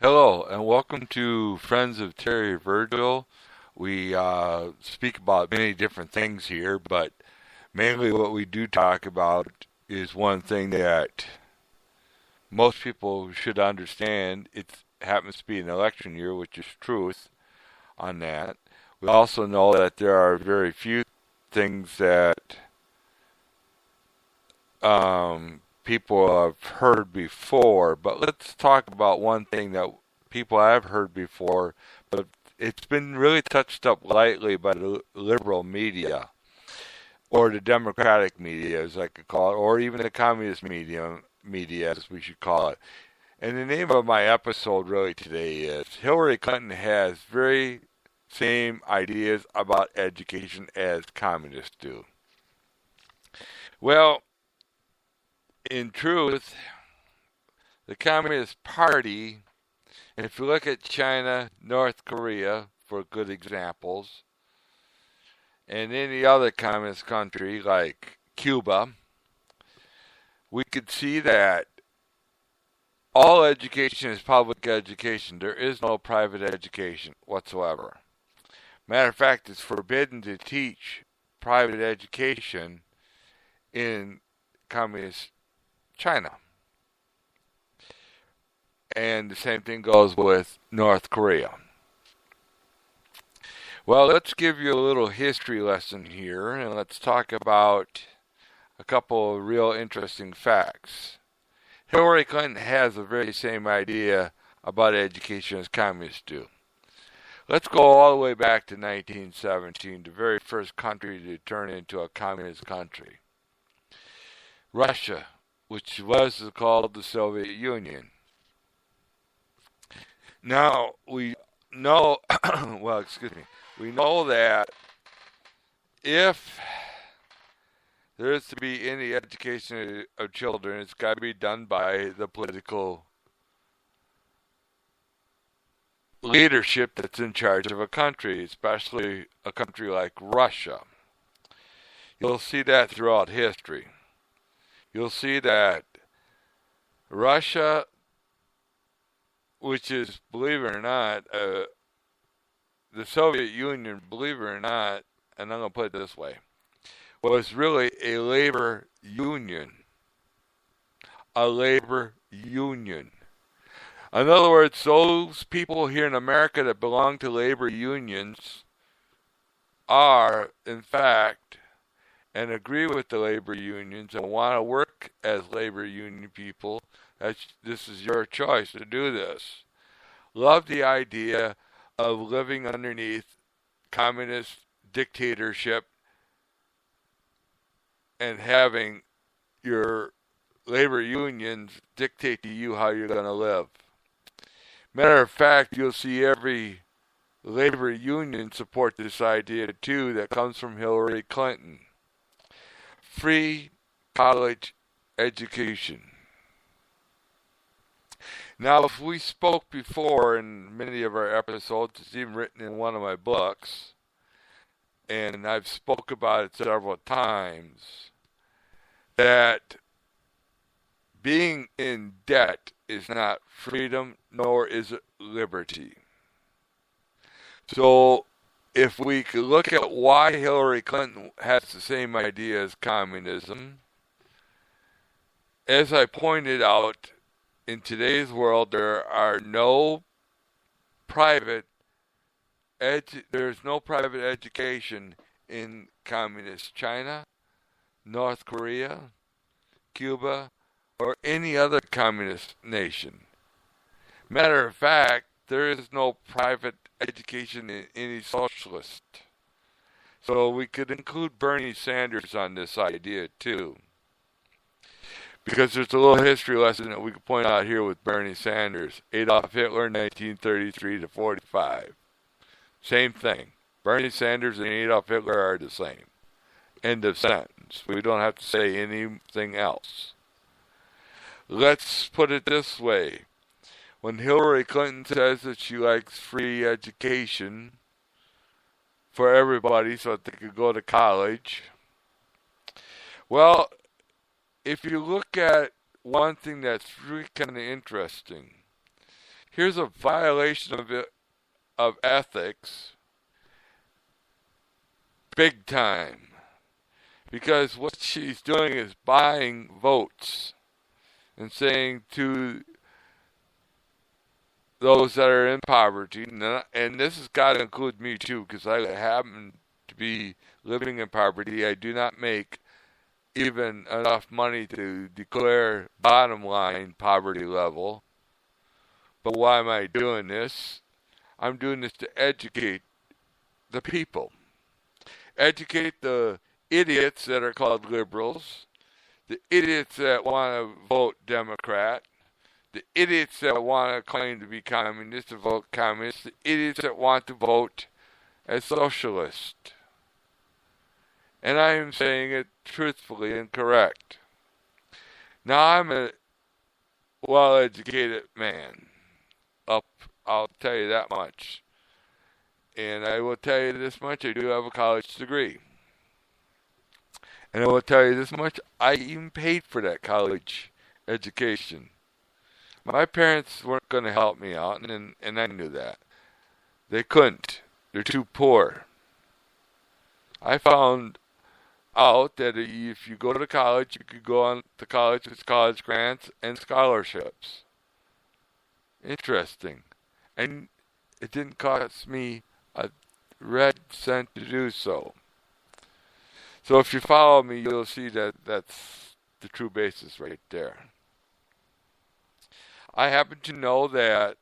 Hello, and welcome to Friends of Terry Virgil. We speak about many different things here, but mainly what we do talk about is one thing that most people should understand. It happens to be an election year, which is truth on that. We also know that there are very few things that people have heard before, but let's talk about one thing that people have heard before, but it's been really touched up lightly by the liberal media, or the democratic media, as I could call it, or even the communist media, as we should call it. And the name of my episode really today is Hillary Clinton has very same ideas about education as communists do. Well, in truth, the Communist Party, and if you look at China, North Korea for good examples, and any other communist country like Cuba, we could see that all education is public education. There is no private education whatsoever. Matter of fact, it's forbidden to teach private education in communist China. And the same thing goes with North Korea. Well, let's give you a little history lesson here, and let's talk about a couple of real interesting facts. Hillary Clinton has the very same idea about education as communists do. Let's go all the way back to 1917, the very first country to turn into a communist country. Russia, which was called the Soviet Union. Now, we know, we know that if there is to be any education of children, it's got to be done by the political leadership that's in charge of a country, especially a country like Russia. You'll see that throughout history. You'll see that Russia, which is, believe it or not, the Soviet Union, believe it or not, and I'm going to put it this way, was really a labor union. A labor union. In other words, those people here in America that belong to labor unions are, in fact, and agree with the labor unions and want to work as labor union people. This is your choice to do this. Love the idea of living underneath communist dictatorship and having your labor unions dictate to you how you're going to live. Matter of fact, you'll see every labor union support this idea too that comes from Hillarry Clinton. Free college education. Now, if we spoke before in many of our episodes, it's even written in one of my books, and I've spoke about it several times, that being in debt is not freedom, nor is it liberty. So, if we could look at why Hillary Clinton has the same idea as communism, as I pointed out, in today's world there are no private there's no private education in communist China, North Korea, Cuba, or any other communist nation. Matter of fact, there is no private education in any socialist. So we could include Bernie Sanders on this idea too. Because there's a little history lesson that we could point out here with Bernie Sanders. Adolf Hitler, 1933 to 45. Same thing. Bernie Sanders and Adolf Hitler are the same. End of sentence. We don't have to say anything else. Let's put it this way. When Hillary Clinton says that she likes free education for everybody so that they could go to college, well, if you look at one thing that's really kind of interesting, Here's a violation of ethics, big time. Because what she's doing is buying votes and saying to those that are in poverty, and this has got to include me too, because I happen to be living in poverty. I do not make even enough money to declare bottom line poverty level. But why am I doing this? I'm doing this to educate the people. Educate the idiots that are called liberals, the idiots that want to vote Democrat, the idiots that want to claim to be communist to vote communist, the idiots that want to vote as socialist. And I am saying it truthfully and correct. Now I'm a well-educated man. I'll tell you that much. And I will tell you this much, I do have a college degree. And I will tell you this much, I even paid for that college education. My parents weren't going to help me out, and I knew that. They couldn't. They're too poor. I found out that if you go to college, you could go on to college with college grants and scholarships. Interesting. And it didn't cost me a red cent to do so. So if you follow me, you'll see that that's the true basis right there. I happen to know that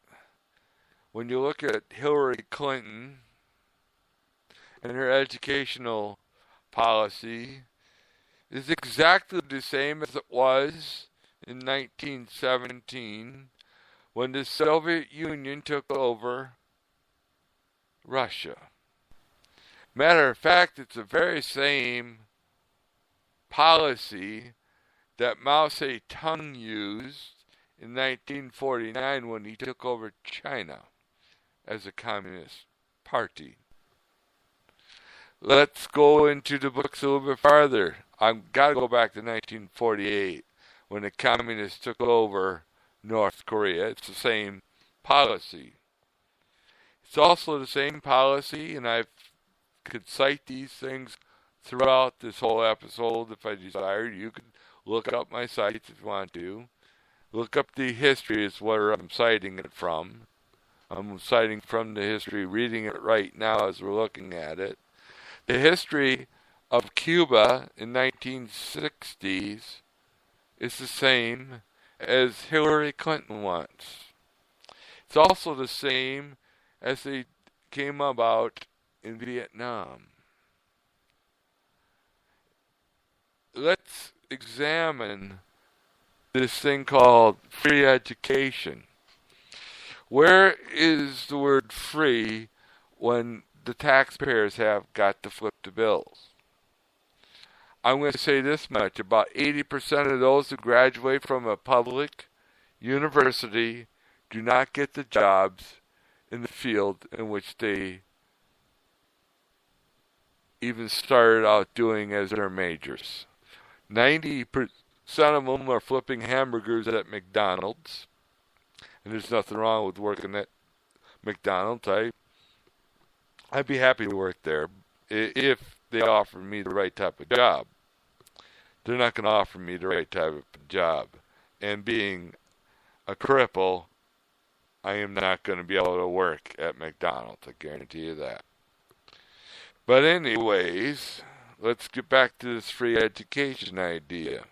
when you look at Hillarry Clinton and her educational policy, is exactly the same as it was in 1917 when the Soviet Union took over Russia. Matter of fact, it's the very same policy that Mao Zedong used in 1949 when he took over China as a communist party. Let's go into the books a little bit farther. I've got to go back to 1948 when the communists took over North Korea. It's the same policy. It's also the same policy, and I could cite these things throughout this whole episode if I desired. You could look up my sites if you want to. Look up the history is where I'm citing it from. I'm citing from the history, reading it right now as we're looking at it. The history of Cuba in 1960s is the same as Hillarry Clinton wants. It's also the same as they came about in Vietnam. Let's examine this thing called free education. Where is the word free when the taxpayers have got to flip the bills? I'm going to say this much. About 80% of those who graduate from a public university do not get the jobs in the field in which they even started out doing as their majors. 90% of them are flipping hamburgers at McDonald's. And there's nothing wrong with working at McDonald's. I'd be happy to work there if they offer me the right type of job. They're not going to offer me the right type of job. And being a cripple, I am not going to be able to work at McDonald's. I guarantee you that. But anyways, let's get back to this free education idea.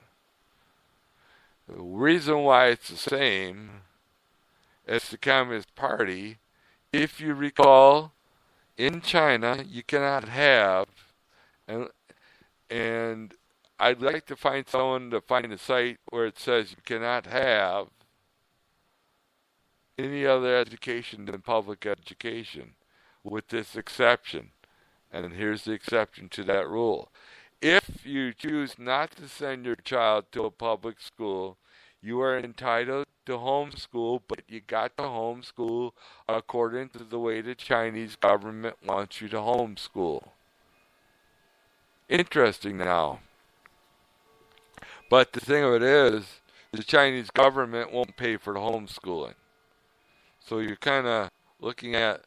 The reason why it's the same as the Communist Party, if you recall, in China, you cannot have, and I'd like to find someone to find a site where it says you cannot have any other education than public education, with this exception. And here's the exception to that rule. If you choose not to send your child to a public school, you are entitled to homeschool, but you got to homeschool according to the way the Chinese government wants you to homeschool. Interesting now. But the thing of it is, the Chinese government won't pay for the homeschooling. So you're kind of looking at,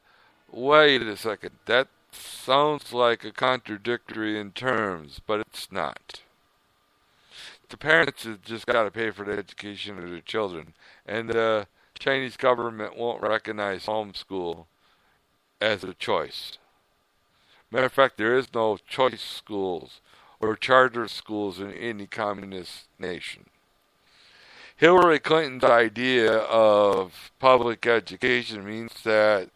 wait a second, that sounds like a contradictory in terms, but it's not. The parents have just got to pay for the education of their children, and the Chinese government won't recognize homeschool as a choice. Matter of fact, there is no choice schools or charter schools in any communist nation. Hillary Clinton's idea of public education means that,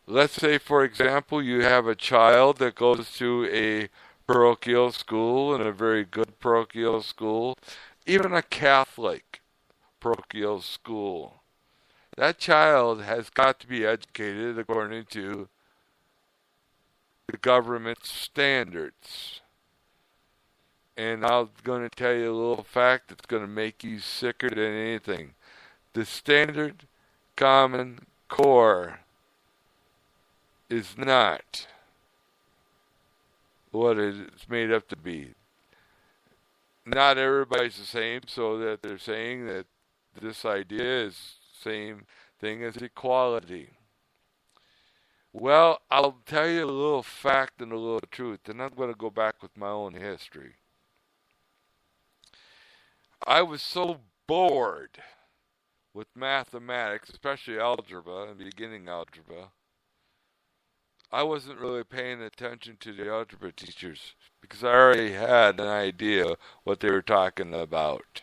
let's say, for example, you have a child that goes to a parochial school, and a very good parochial school, even a Catholic parochial school. That child has got to be educated according to the government standards. And I'm going to tell you a little fact that's going to make you sicker than anything. The standard Common Core is not what it's made up to be. Not everybody's the same, so that they're saying that this idea is the same thing as equality. Well, I'll tell you a little fact and a little truth, and I'm going to go back with my own history. I was so bored with mathematics, especially algebra and beginning algebra. I wasn't really paying attention to the algebra teachers because I already had an idea what they were talking about.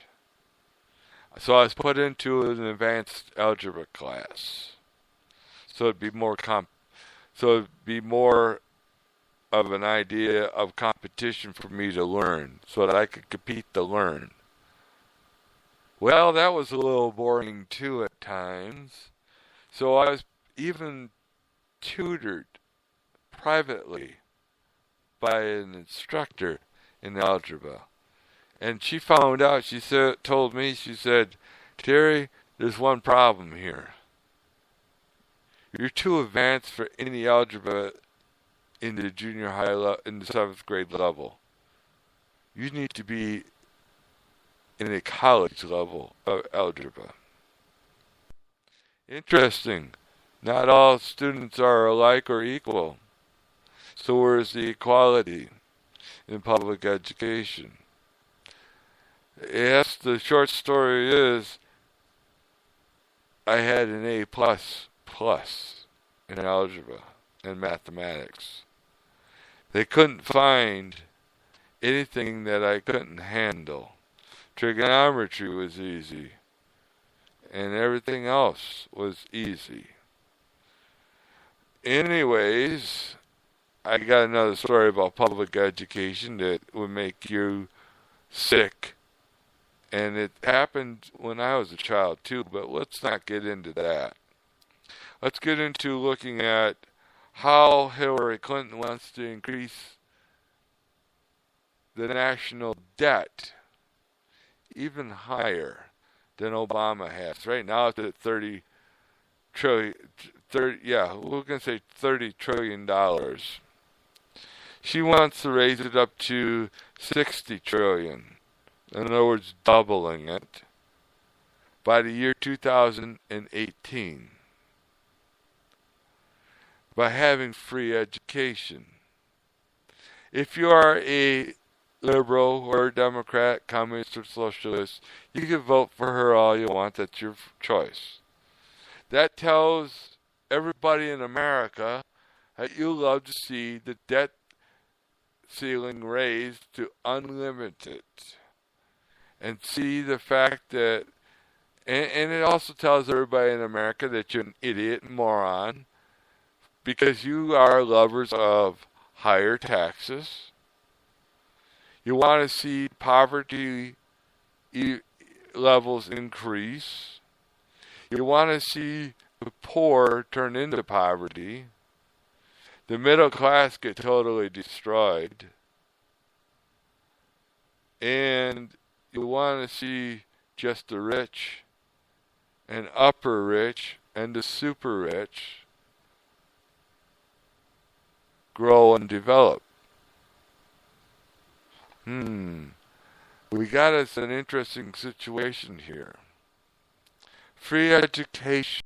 So I was put into an advanced algebra class. So it'd be more of an idea of competition for me to learn, so that I could compete to learn. Well, that was a little boring too at times. So I was even tutored privately by an instructor in algebra. And she found out, she said, Terry, there's one problem here. You're too advanced for any algebra in the junior high in the 7th grade level. You need to be in a college level of algebra. Interesting. Not all students are alike or equal. So where is the equality in public education? Yes, the short story is I had an A++ in algebra and mathematics. They couldn't find anything that I couldn't handle. Trigonometry was easy, and everything else was easy. Anyways, I got another story about public education that would make you sick. And it happened when I was a child too, but let's not get into that. Let's get into looking at how Hillary Clinton wants to increase the national debt even higher than Obama has. Right now it's at 30 trillion, we're going to say $30 trillion. She wants to raise it up to 60 trillion. In other words, doubling it by the year 2018 by having free education. If you are a liberal or a Democrat, communist or socialist, you can vote for her all you want. That's your choice. That tells everybody in America that you love to see the debt ceiling raised to unlimited. And see the fact that, and it also tells everybody in America that you're an idiot and moron because you are lovers of higher taxes. You want to see poverty levels increase. You want to see the poor turn into poverty. The middle class get totally destroyed. And you want to see just the rich and upper rich and the super rich grow and develop. We got us an interesting situation here. Free education